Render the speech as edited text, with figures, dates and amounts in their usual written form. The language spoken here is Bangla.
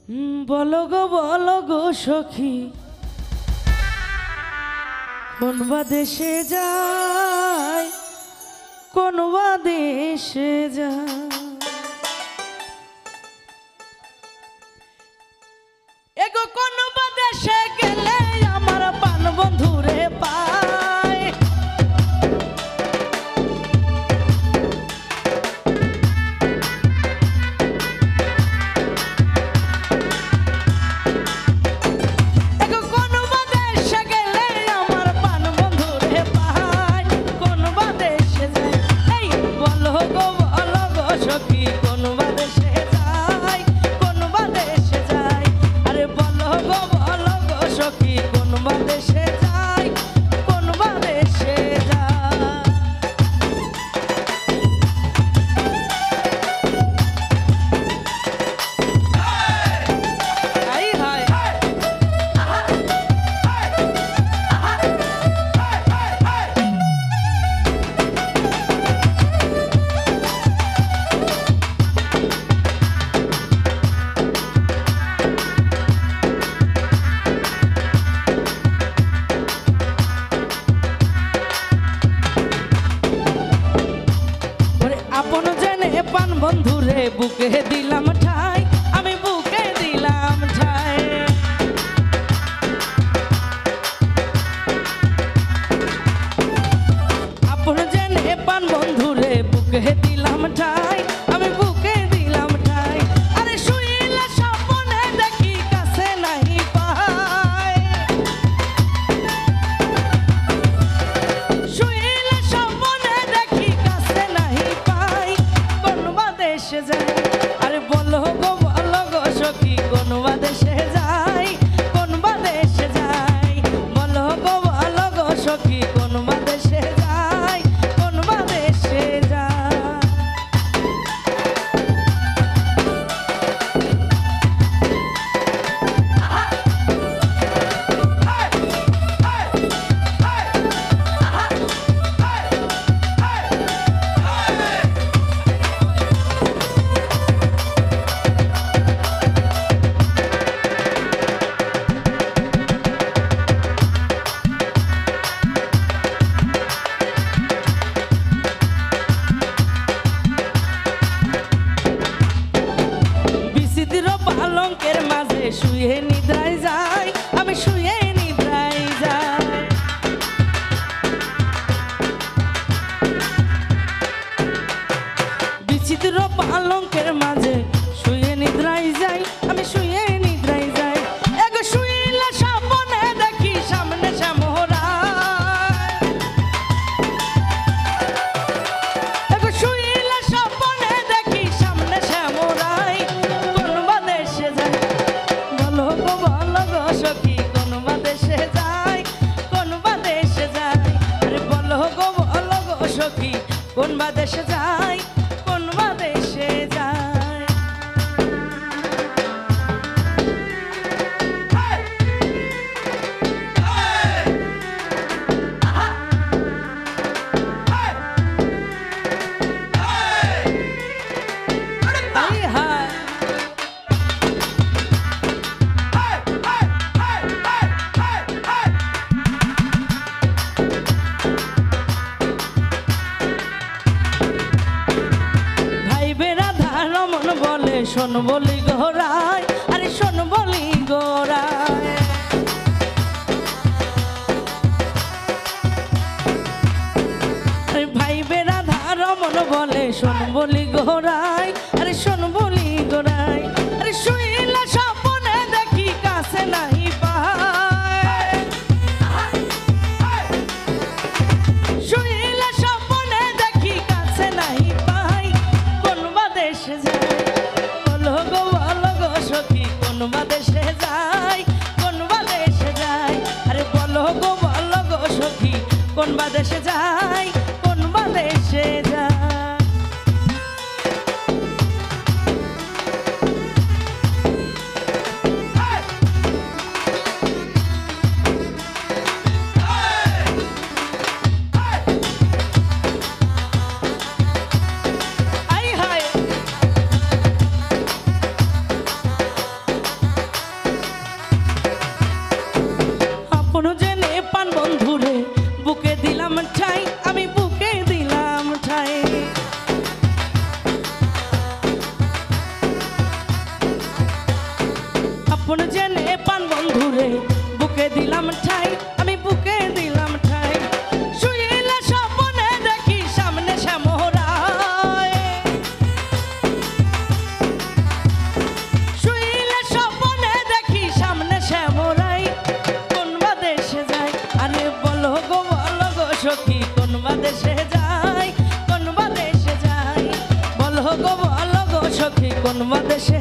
বলো গো সখী, কোন বা দেশে যায়, কোন বা দেশে যায়। এগো কোন বা দেশে গেলে আমার প্রাণ বন্ধুরে পায়। এগো কোন বা দেশে গেলে আমার প্রাণ বন্ধুরে পায়। কোন বা দেশে যায়, এই বলো গো সখী, কোন বা দেশে যায়, কোন বা দেশে যায়। আরে বলো গো সখী, কোন বা দেশে যায়, কোন বা দেশে যায়। হাই হাই আপন জেনে পান বন্ধুরে বুকে দিলাম ঠাই, আমি বুকে দিলাম ঠাই। আপন জেনে পান বন্ধুরে বুকে দিলাম ঠাই, আমি বুকে দিলাম ঠাই। আরে শুইলে স্বপ্নে দেখি কাছে নাহি পায়। শুইলে স্বপ্নে দেখি কাছে নাহি পাই। কোন বা দেশে যায়, আরে বলো গো সখী, কোন বা দেশে যায়, কোন বা দেশে যায়। বলো গো সখী, কোন বা দেশে যায়, কোন বা দেশে যায়। পালঙ্কের মাঝে শুয়ে নিদ্রায় যাই, আমি শুয়ে নিদ্রায় যাই। বিচিত্র পালঙ্কের মাঝে শুয়ে নিদ্রায় যাই, আমি শুয়ে নিদ্রায় যাই। এগো শুইলে স্বপ্নে দেখি সামনে শ্যামরায়। এগো শুইলে স্বপ্নে দেখি সামনে শ্যামরায়। কোন বা দেশে যায়, বলো গো সখী, কোন বা দেশে যায়, কোন বা দেশে যায়। আরে বলো গো সখী, কোন বা দেশে যায়, কোন বা দেশে যায়। হাই হাই ভাই বেড়াধা রমন বলে শোন বলি গোরায়, আরে শোন বলি গোরায়। আরে ভাই বেড়াধা রমন বলে শোন বলি গোরায়, আরে শোন বলি গোরায়। আরে শুইলে স্বপ্নে দেখি কাছে নাহি পায়। শুইলে স্বপ্নে দেখি কাছে নাহি পাই। কোন বা দেশে যায়, বলো গো সখী, কোন বা দেশে যায়, কোন বা দেশে যায়। আরে বলো গো সখী, কোন বা দেশে যায়, কোন বা দেশে যায়। আপন জেনে পান বন্ধুরে বুকে দিলাম ঠাই, আমি বুকে দিলাম ঠাই। শুইলে স্বপ্নে দেখি সামনে শ্যামরায়, শুইলে স্বপ্নে দেখি সামনে শ্যামরাই। কোন বা দেশে যায়, আরে বলো গো সখী কোন বা দেশে যায়, কোন বা দেশে যায়, বলো গো সখী কোন বা দেশে